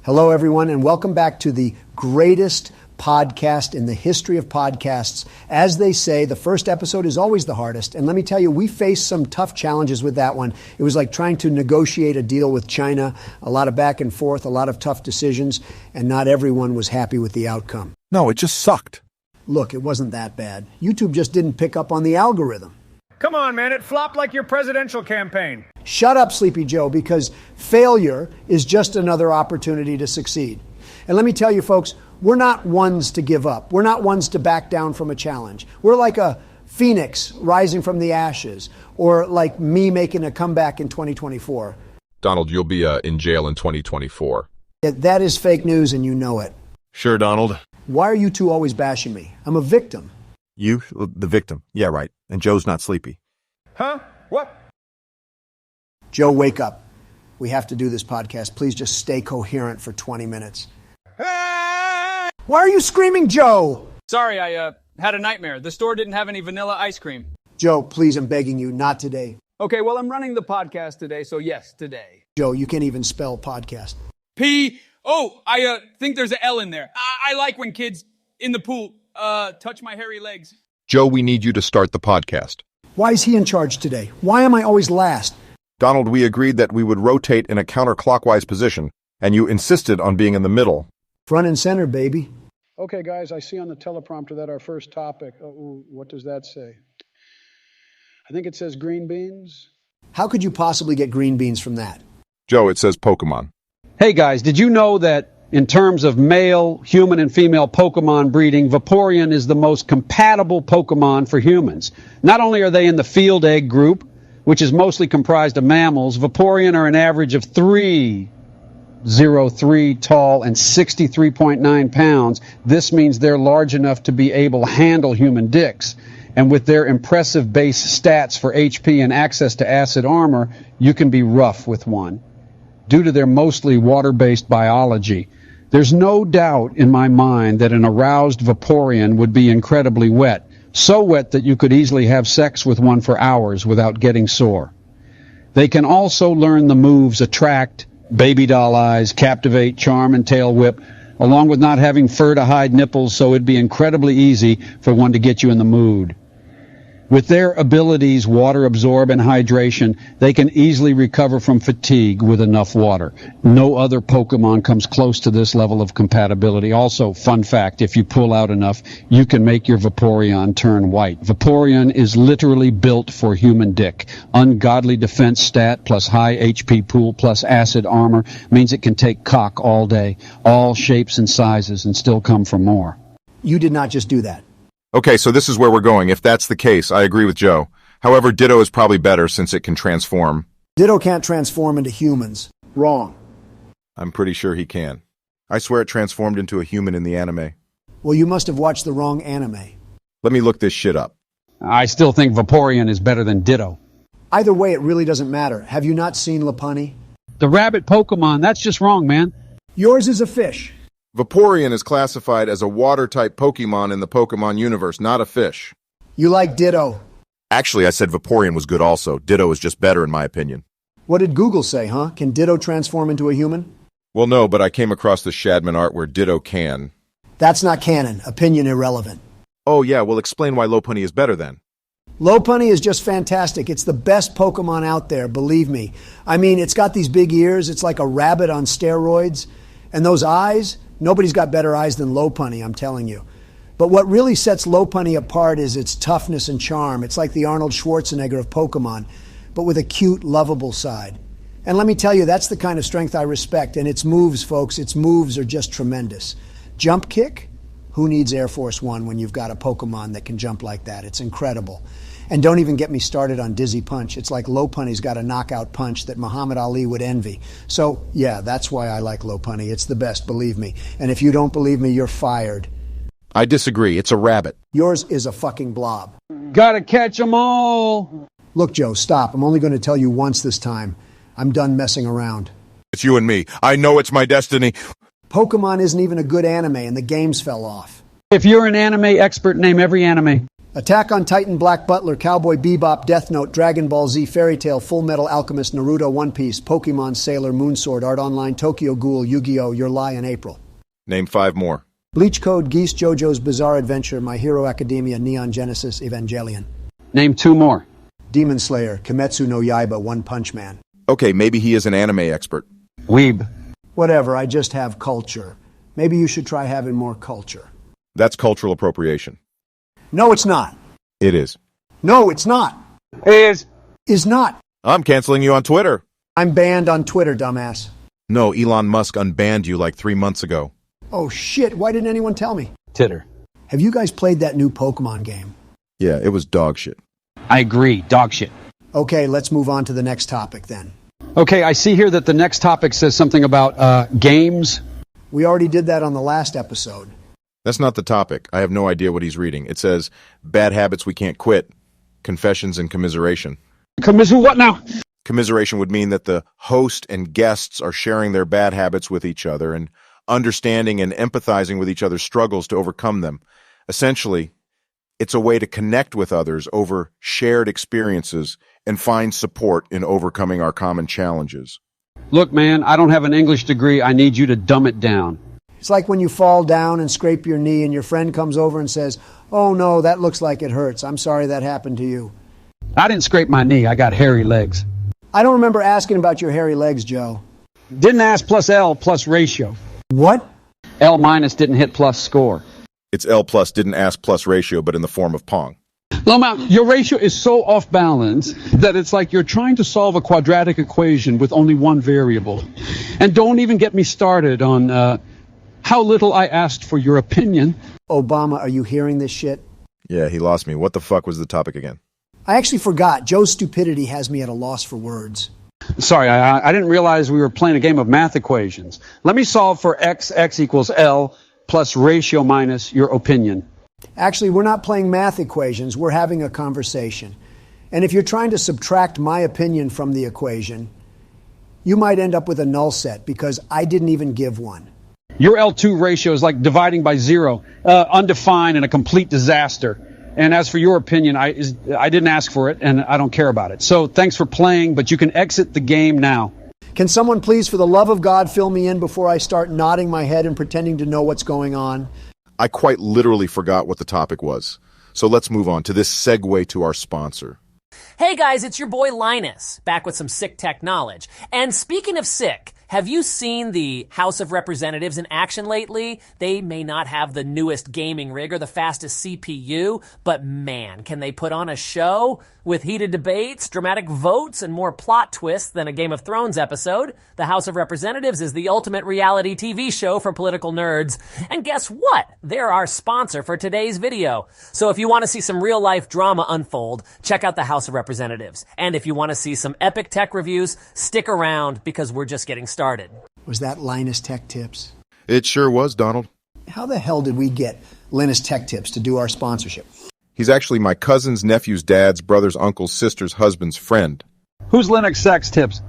Hello, everyone, and welcome back to the greatest podcast in the history of podcasts. As they say, the first episode is always the hardest. And let me tell you, we faced some tough challenges with that one. It was like trying to negotiate a deal with China, a lot of back and forth, a lot of tough decisions, and not everyone was happy with the outcome. No, it just sucked. Look, it wasn't that bad. YouTube just didn't pick up on the algorithm. Come on, man, it flopped like your presidential campaign. Shut up, Sleepy Joe, because failure is just another opportunity to succeed. And let me tell you, folks, we're not ones to give up. We're not ones to back down from a challenge. We're like a phoenix rising from the ashes, or like me making a comeback in 2024. Donald, you'll be in jail in 2024. That is fake news, and you know it. Sure, Donald. Why are you two always bashing me? I'm a victim. You, the victim. Yeah, right. And Joe's not sleepy. Huh? What? Joe, wake up. We have to do this podcast. Please just stay coherent for 20 minutes. Why are you screaming, Joe? Sorry, I had a nightmare. The store didn't have any vanilla ice cream. Joe, please, I'm begging you, not today. Okay, well, I'm running the podcast today, so yes, today. Joe, you can't even spell podcast. I think there's an L in there. I like when kids in the pool touch my hairy legs. Joe, we need you to start the podcast. Why is he in charge today? Why am I always last? Donald, we agreed that we would rotate in a counterclockwise position, and you insisted on being in the middle. Front and center, baby. Okay, guys, I see on the teleprompter that our first topic, what does that say? I think it says green beans. How could you possibly get green beans from that? Joe, it says Pokemon. Hey guys, did you know that in terms of male, human, and female Pokemon breeding, Vaporeon is the most compatible Pokemon for humans? Not only are they in the field egg group, which is mostly comprised of mammals, Vaporeon are an average of 3'03" tall and 63.9 pounds. This means they're large enough to be able to handle human dicks. And with their impressive base stats for HP and access to acid armor, you can be rough with one. Due to their mostly water-based biology, there's no doubt in my mind that an aroused Vaporeon would be incredibly wet, so wet that you could easily have sex with one for hours without getting sore. They can also learn the moves Attract, Baby Doll Eyes, Captivate, Charm, and Tail Whip, along with not having fur to hide nipples, so it'd be incredibly easy for one to get you in the mood. With their abilities, water absorb and hydration, they can easily recover from fatigue with enough water. No other Pokemon comes close to this level of compatibility. Also, fun fact, if you pull out enough, you can make your Vaporeon turn white. Vaporeon is literally built for human dick. Ungodly defense stat plus high HP pool plus acid armor means it can take cock all day, all shapes and sizes, and still come for more. You did not just do that. Okay, so this is where we're going. If that's the case, I agree with Joe. However, Ditto is probably better since it can transform. Ditto can't transform into humans. Wrong. I'm pretty sure he can. I swear it transformed into a human in the anime. Well, you must have watched the wrong anime. Let me look this shit up. I still think Vaporeon is better than Ditto. Either way, it really doesn't matter. Have you not seen Lopunny? The rabbit Pokemon, that's just wrong, man. Yours is a fish. Vaporeon is classified as a water-type Pokemon in the Pokemon universe, not a fish. You like Ditto. Actually, I said Vaporeon was good also. Ditto is just better in my opinion. What did Google say, huh? Can Ditto transform into a human? Well, no, but I came across the Shadman art where Ditto can. That's not canon. Opinion irrelevant. Oh yeah, well explain why Lopunny is better then. Lopunny is just fantastic. It's the best Pokemon out there, believe me. I mean, it's got these big ears. It's like a rabbit on steroids. And those eyes... Nobody's got better eyes than Lopunny, I'm telling you. But what really sets Lopunny apart is its toughness and charm. It's like the Arnold Schwarzenegger of Pokemon, but with a cute, lovable side. And let me tell you, that's the kind of strength I respect. And its moves, folks, its moves are just tremendous. Jump kick? Who needs Air Force One when you've got a Pokemon that can jump like that? It's incredible. And don't even get me started on Dizzy Punch. It's like Lopunny's got a knockout punch that Muhammad Ali would envy. So, yeah, that's why I like Lopunny. It's the best, believe me. And if you don't believe me, you're fired. I disagree. It's a rabbit. Yours is a fucking blob. Gotta catch 'em all. Look, Joe, stop. I'm only going to tell you once this time. I'm done messing around. It's you and me. I know it's my destiny. Pokemon isn't even a good anime, and the games fell off. If you're an anime expert, name every anime. Attack on Titan, Black Butler, Cowboy Bebop, Death Note, Dragon Ball Z, Fairy Tail, Full Metal Alchemist, Naruto, One Piece, Pokemon, Sailor, Moonsword, Art Online, Tokyo Ghoul, Yu-Gi-Oh!, Your Lie, and April. Name 5 more. Bleach Code, Geese, JoJo's Bizarre Adventure, My Hero Academia, Neon Genesis, Evangelion. Name 2 more. Demon Slayer, Kimetsu no Yaiba, One Punch Man. Okay, maybe he is an anime expert. Weeb. Whatever, I just have culture. Maybe you should try having more culture. That's cultural appropriation. No, it's not. It is. No, it's not. Is. Is not. I'm canceling you on Twitter. I'm banned on Twitter, dumbass. No, Elon Musk unbanned you like 3 months ago. Oh, shit, why didn't anyone tell me? Titter. Have you guys played that new Pokemon game? Yeah, it was dog shit. I agree. Dog shit. Okay, let's move on to the next topic then. Okay, I see here that the next topic says something about games. We already did that on the last episode. That's not the topic. I have no idea what he's reading. It says, bad habits we can't quit, confessions and commiseration. What now? Commiseration would mean that the host and guests are sharing their bad habits with each other and understanding and empathizing with each other's struggles to overcome them. Essentially, it's a way to connect with others over shared experiences and find support in overcoming our common challenges. Look, man, I don't have an English degree. I need you to dumb it down. It's like when you fall down and scrape your knee and your friend comes over and says, "Oh no, that looks like it hurts. I'm sorry that happened to you." I didn't scrape my knee. I got hairy legs. I don't remember asking about your hairy legs, Joe. Didn't ask plus L plus ratio. What? L minus didn't hit plus score. It's L plus didn't ask plus ratio, but in the form of Pong. Loma, your ratio is so off balance that it's like you're trying to solve a quadratic equation with only one variable. And don't even get me started on how little I asked for your opinion. Obama, are you hearing this shit? Yeah, he lost me. What the fuck was the topic again? I actually forgot. Joe's stupidity has me at a loss for words. Sorry, I didn't realize we were playing a game of math equations. Let me solve for x equals L plus ratio minus your opinion. Actually, we're not playing math equations. We're having a conversation. And if you're trying to subtract my opinion from the equation, you might end up with a null set because I didn't even give one. Your L2 ratio is like dividing by 0, undefined and a complete disaster. And as for your opinion, I didn't ask for it, and I don't care about it. So thanks for playing, but you can exit the game now. Can someone please, for the love of God, fill me in before I start nodding my head and pretending to know what's going on? I quite literally forgot what the topic was. So let's move on to this segue to our sponsor. Hey guys, it's your boy Linus, back with some sick tech knowledge. And speaking of sick, have you seen the House of Representatives in action lately? They may not have the newest gaming rig or the fastest CPU, but man, can they put on a show? With heated debates, dramatic votes, and more plot twists than a Game of Thrones episode, the House of Representatives is the ultimate reality TV show for political nerds. And guess what? They're our sponsor for today's video. So if you want to see some real-life drama unfold, check out the House of Representatives. And if you want to see some epic tech reviews, stick around because we're just getting started. Was that Linus Tech Tips? It sure was, Donald. How the hell did we get Linus Tech Tips to do our sponsorship? He's actually my cousin's, nephew's, dad's, brother's, uncle's, sister's, husband's friend. Who's Linux Sex Tips?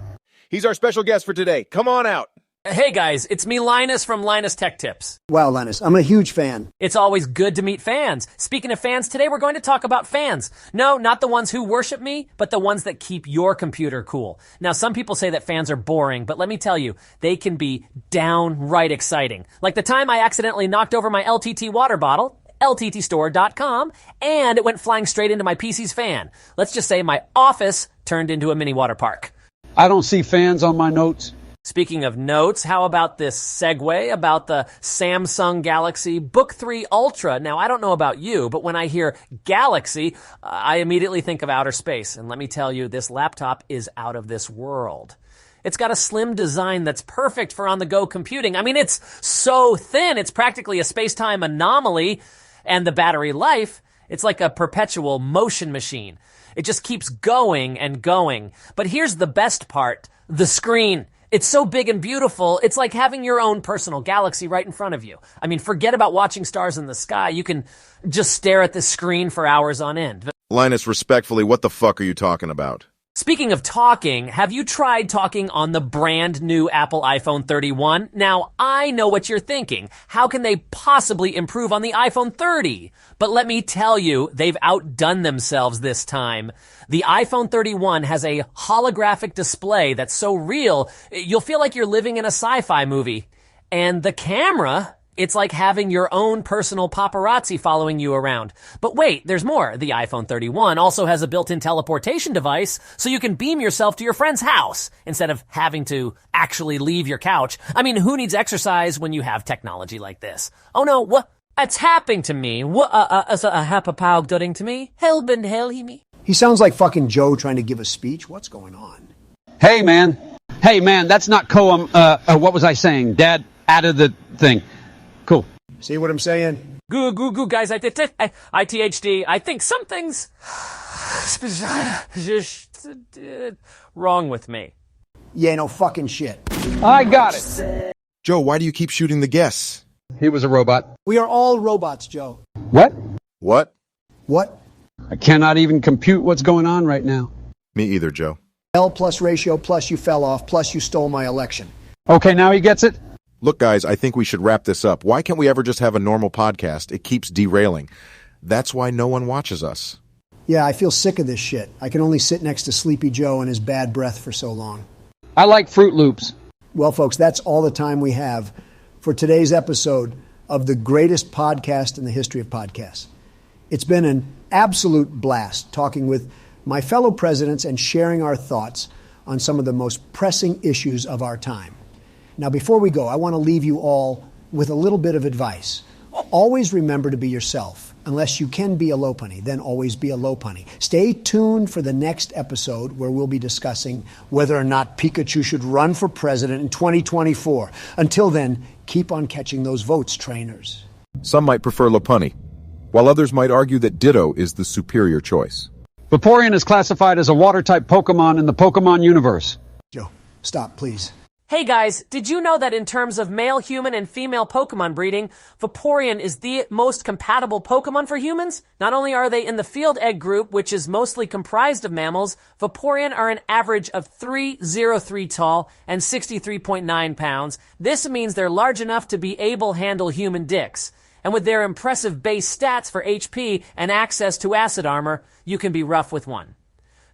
He's our special guest for today. Come on out. Hey guys, it's me Linus from Linus Tech Tips. Wow, Linus, I'm a huge fan. It's always good to meet fans. Speaking of fans, today we're going to talk about fans. No, not the ones who worship me, but the ones that keep your computer cool. Now, some people say that fans are boring, but let me tell you, they can be downright exciting. Like the time I accidentally knocked over my LTT water bottle, lttstore.com, and it went flying straight into my PC's fan. Let's just say my office turned into a mini water park. I don't see fans on my notes. Speaking of notes, how about this segue about the Samsung Galaxy Book 3 Ultra? Now, I don't know about you, but when I hear Galaxy, I immediately think of outer space. And let me tell you, this laptop is out of this world. It's got a slim design that's perfect for on-the-go computing. I mean, it's so thin, it's practically a space-time anomaly. And the battery life, it's like a perpetual motion machine. It just keeps going and going. But here's the best part, the screen. It's so big and beautiful, it's like having your own personal galaxy right in front of you. I mean, forget about watching stars in the sky. You can just stare at the screen for hours on end. Linus, respectfully, what the fuck are you talking about? Speaking of talking, have you tried talking on the brand new Apple iPhone 31? Now, I know what you're thinking. How can they possibly improve on the iPhone 30? But let me tell you, they've outdone themselves this time. The iPhone 31 has a holographic display that's so real, you'll feel like you're living in a sci-fi movie. And the camera, it's like having your own personal paparazzi following you around. But wait, there's more. The iPhone 31 also has a built-in teleportation device, so you can beam yourself to your friend's house instead of having to actually leave your couch. I mean, who needs exercise when you have technology like this? Oh no, what? It's happening to me. What? Hapapau dudding to me? Helben hell he me. He sounds like fucking Joe trying to give a speech. What's going on? Hey, man, that's not Coam. What was I saying? Dad, out of the thing. Cool. See what I'm saying? Goo, guys, ITHD. I think something's wrong with me. Yeah, no fucking shit. I got it. Joe, why do you keep shooting the guests? He was a robot. We are all robots, Joe. What? What? What? I cannot even compute what's going on right now. Me either, Joe. L plus ratio plus you fell off plus you stole my election. Okay, now he gets it? Look, guys, I think we should wrap this up. Why can't we ever just have a normal podcast? It keeps derailing. That's why no one watches us. Yeah, I feel sick of this shit. I can only sit next to Sleepy Joe and his bad breath for so long. I like Fruit Loops. Well, folks, that's all the time we have for today's episode of the greatest podcast in the history of podcasts. It's been an absolute blast talking with my fellow presidents and sharing our thoughts on some of the most pressing issues of our time. Now, before we go, I want to leave you all with a little bit of advice. Always remember to be yourself. Unless you can be a low punny, then always be a low punny. Stay tuned for the next episode where we'll be discussing whether or not Pikachu should run for president in 2024. Until then, keep on catching those votes, trainers. Some might prefer Lopunny, while others might argue that Ditto is the superior choice. Vaporeon is classified as a water-type Pokemon in the Pokemon universe. Joe, stop, please. Hey guys, did you know that in terms of male human and female Pokemon breeding, Vaporeon is the most compatible Pokemon for humans? Not only are they in the field egg group, which is mostly comprised of mammals, Vaporeon are an average of 3'03" tall and 63.9 pounds. This means they're large enough to be able to handle human dicks. And with their impressive base stats for HP and access to acid armor, you can be rough with one.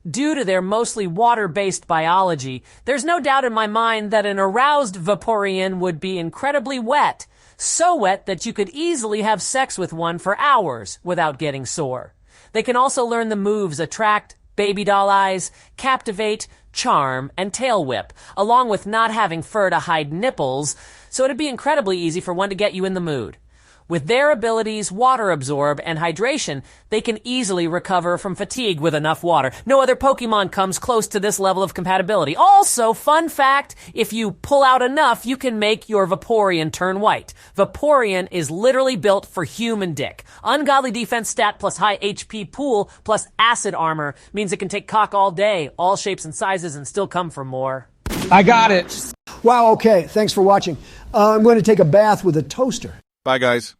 Due to their mostly water-based biology, there's no doubt in my mind that an aroused Vaporeon would be incredibly wet. So wet that you could easily have sex with one for hours without getting sore. They can also learn the moves Attract, Baby Doll Eyes, Captivate, Charm, and Tail Whip, along with not having fur to hide nipples, so it'd be incredibly easy for one to get you in the mood. With their abilities, water absorb, and hydration, they can easily recover from fatigue with enough water. No other Pokemon comes close to this level of compatibility. Also, fun fact, if you pull out enough, you can make your Vaporeon turn white. Vaporeon is literally built for human dick. Ungodly defense stat plus high HP pool plus acid armor means it can take cock all day, all shapes and sizes, and still come for more. I got it. Wow, okay, thanks for watching. I'm going to take a bath with a toaster. Bye, guys.